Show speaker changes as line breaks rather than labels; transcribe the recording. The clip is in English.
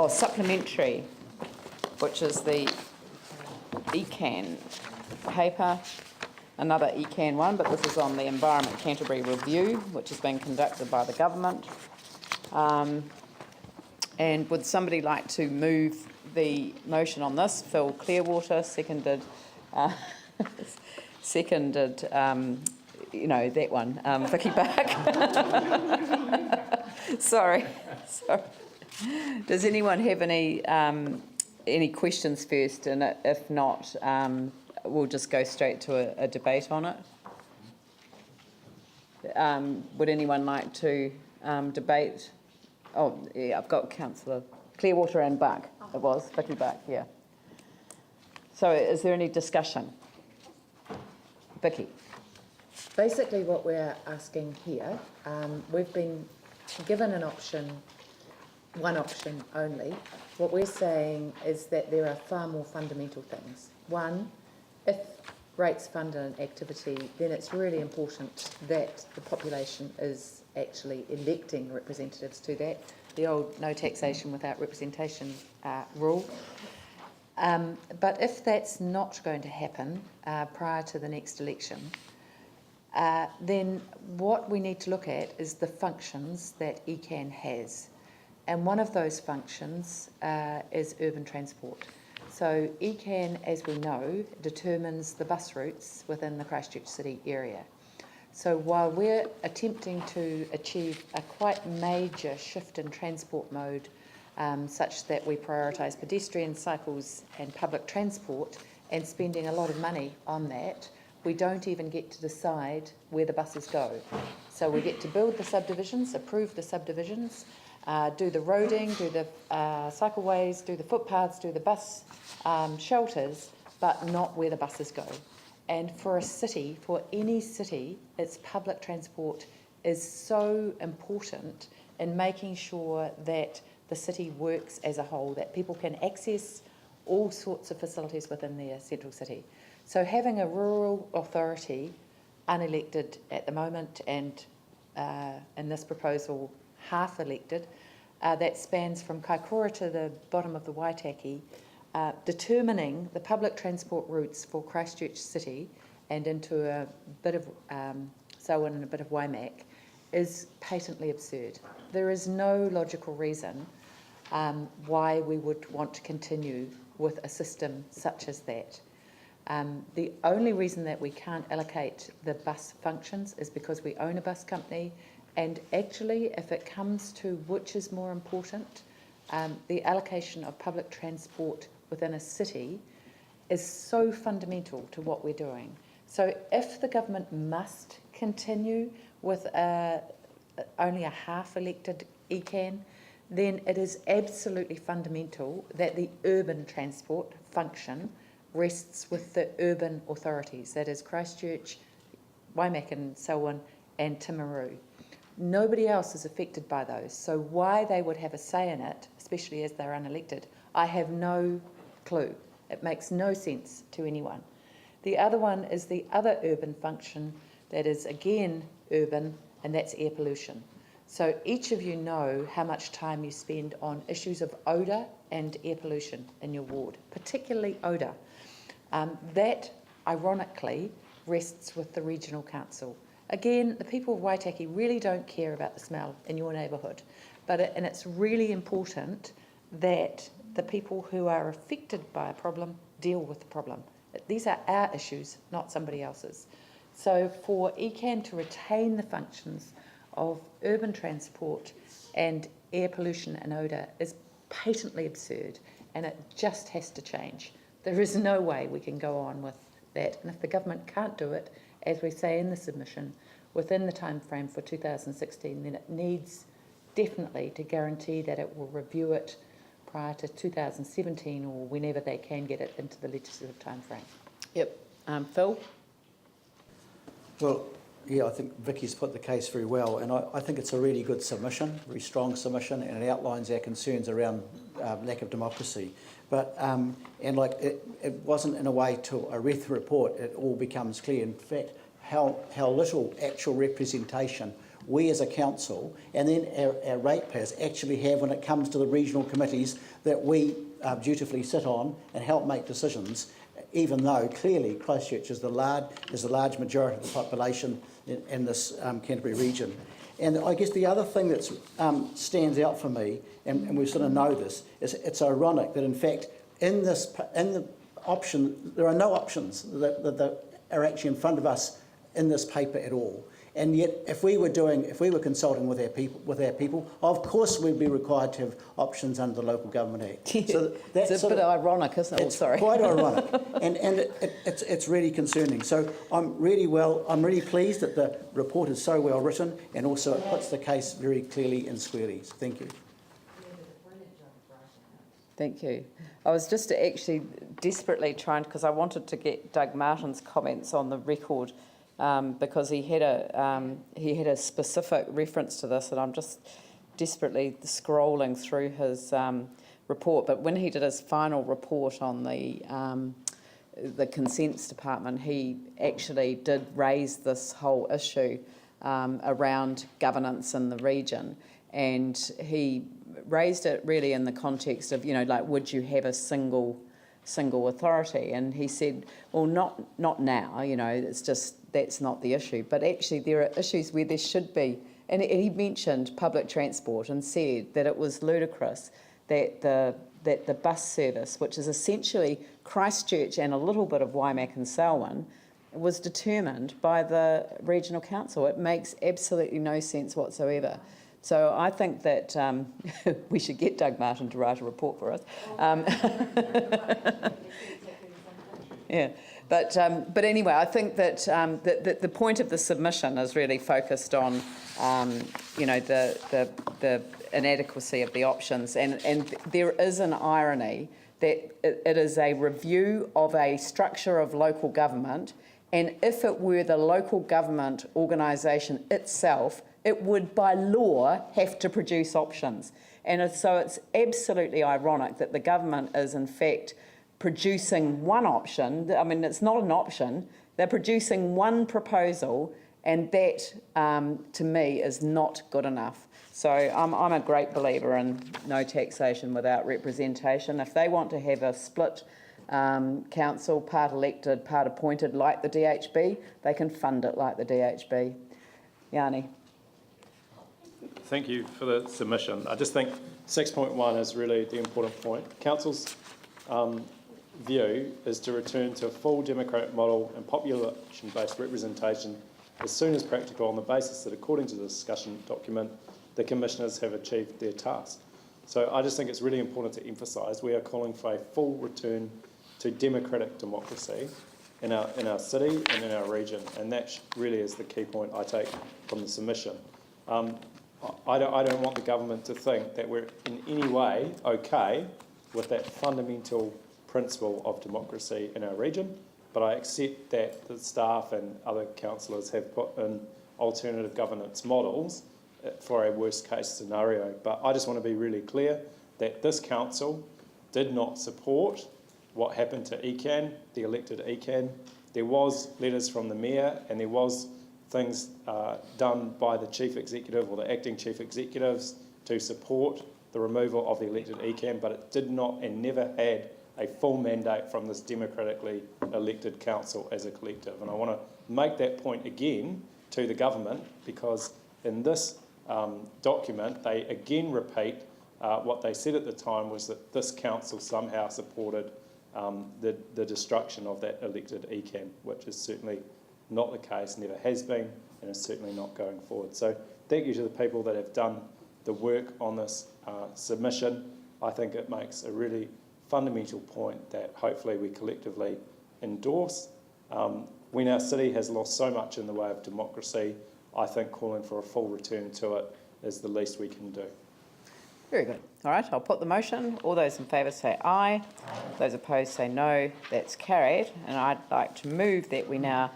supplementary, which is the ECAN paper, another ECAN one, but this is on the Environment Canterbury review, which has been conducted by the government. And would somebody like to move the motion on this? Phil Clearwater, seconded, that one, Vicky Bark. Sorry. Does anyone have any questions first? And if not, we'll just go straight to a debate on it. Would anyone like to debate? Oh, yeah, I've got Councillor Clearwater and Buck. It was Vicky Buck, yeah. So is there any discussion? Vicky.
Basically what we're asking here, we've been given an option, one option only. What we're saying is that there are far more fundamental things. One, if rates fund an activity, then it's really important that the population is actually electing representatives to that, the old no taxation without representation rule. But if that's not going to happen prior to the next election, then what we need to look at is the functions that ECAN has. And one of those functions is urban transport. So ECAN, as we know, determines the bus routes within the Christchurch city area. So while we're attempting to achieve a quite major shift in transport mode, such that we prioritise pedestrian, cycles and public transport, and spending a lot of money on that, we don't even get to decide where the buses go. So we get to build the subdivisions, approve the subdivisions, do the roading, do the cycleways, do the footpaths, do the bus shelters, but not where the buses go. And for a city, for any city, its public transport is so important in making sure that the city works as a whole, that people can access all sorts of facilities within their central city. So having a rural authority, unelected at the moment, and in this proposal, half elected, that spans from Kaikoura to the bottom of the Waitaki, determining the public transport routes for Christchurch City and into a bit of Selwyn and a bit of Waimak is patently absurd. There is no logical reason why we would want to continue with a system such as that. The only reason that we can't allocate the bus functions is because we own a bus company, and actually if it comes to which is more important, the allocation of public transport within a city is so fundamental to what we're doing. So if the government must continue with only a half-elected ECAN, then it is absolutely fundamental that the urban transport function rests with the urban authorities, that is Christchurch, Waimak and Selwyn and Timaru. Nobody else is affected by those, so why they would have a say in it, especially as they're unelected, I have no clue. It makes no sense to anyone. The other one is the other urban function that is again urban, and that's air pollution. So each of you know how much time you spend on issues of odour and air pollution in your ward, particularly odour. That, ironically, rests with the regional council. Again, the people of Waitaki really don't care about the smell in your neighbourhood, and it's really important that the people who are affected by a problem deal with the problem. These are our issues, not somebody else's. So for ECAN to retain the functions of urban transport and air pollution and odour is patently absurd, and it just has to change. There is no way we can go on with that, and if the government can't do it, as we say in the submission, within the time frame for 2016, then it needs definitely to guarantee that it will review it prior to 2017 or whenever they can get it into the legislative time frame.
Yep. Phil?
Well, yeah, I think Vicky's put the case very well, and I think it's a really good submission, very strong submission, and it outlines our concerns around lack of democracy. But it wasn't in a way to a RETH report. It all becomes clear, in fact, how little actual representation we as a council and then our ratepayers actually have when it comes to the regional committees that we dutifully sit on and help make decisions, even though clearly Christchurch is the large majority of the population in this Canterbury region. And I guess the other thing that stands out for me, and we sort of know this, is it's ironic that in fact in the option there are no options that are actually in front of us in this paper at all. And yet, if we were consulting with our people, of course we'd be required to have options under the Local Government Act. So that's
It's a bit ironic, isn't it?
it's quite ironic, and it's really concerning. So I'm really pleased that the report is so well written, and also it puts the case very clearly and squarely. Thank you.
Thank you. I was just actually desperately trying, because I wanted to get Doug Martin's comments on the record, because he had a specific reference to this, and I'm just desperately scrolling through his report. But when he did his final report on the consents department, he actually did raise this whole issue around governance in the region, and he raised it really in the context of, like, would you have a single authority? And he said, well, not now, it's just, that's not the issue. But actually there are issues where there should be, and he mentioned public transport and said that it was ludicrous that the bus service, which is essentially Christchurch and a little bit of Waimak and Selwyn, was determined by the regional council. It makes absolutely no sense whatsoever. So I think that we should get Doug Martin to write a report for us. Yeah, but anyway, I think that the point of the submission is really focused on the inadequacy of the options, and there is an irony that it is a review of a structure of local government, and if it were the local government organisation itself, it would, by law, have to produce options. And so it's absolutely ironic that the government is, in fact, producing one option. I mean, it's not an option. They're producing one proposal, and that, to me, is not good enough. So I'm a great believer in no taxation without representation. If they want to have a split council, part elected, part appointed, like the DHB, they can fund it like the DHB. Yanni.
Thank you for the submission. I just think 6.1 is really the important point. Council's view is to return to a full democratic model and population-based representation as soon as practical, on the basis that, according to the discussion document, the commissioners have achieved their task. So I just think it's really important to emphasise we are calling for a full return to democratic democracy in our city and in our region, and that really is the key point I take from the submission. I don't want the government to think that we're in any way okay with that fundamental principle of democracy in our region, but I accept that the staff and other councillors have put in alternative governance models for a worst case scenario. But I just want to be really clear that this council did not support what happened to ECAN, the elected ECAN. There was letters from the mayor, and there was things done by the chief executive or the acting chief executives to support the removal of the elected ECAN, but it did not and never had a full mandate from this democratically elected council as a collective. And I want to make that point again to the government, because in this document they again repeat what they said at the time was that this council somehow supported the destruction of that elected ECAN, which is certainly not the case, never has been, and is certainly not going forward. So thank you to the people that have done the work on this submission. I think it makes a really fundamental point that hopefully we collectively endorse. When our city has lost so much in the way of democracy, I think calling for a full return to it is the least we can do.
Very good. All right, I'll put the motion. All those in favour say aye. Those opposed say no. That's carried. And I'd like to move that we now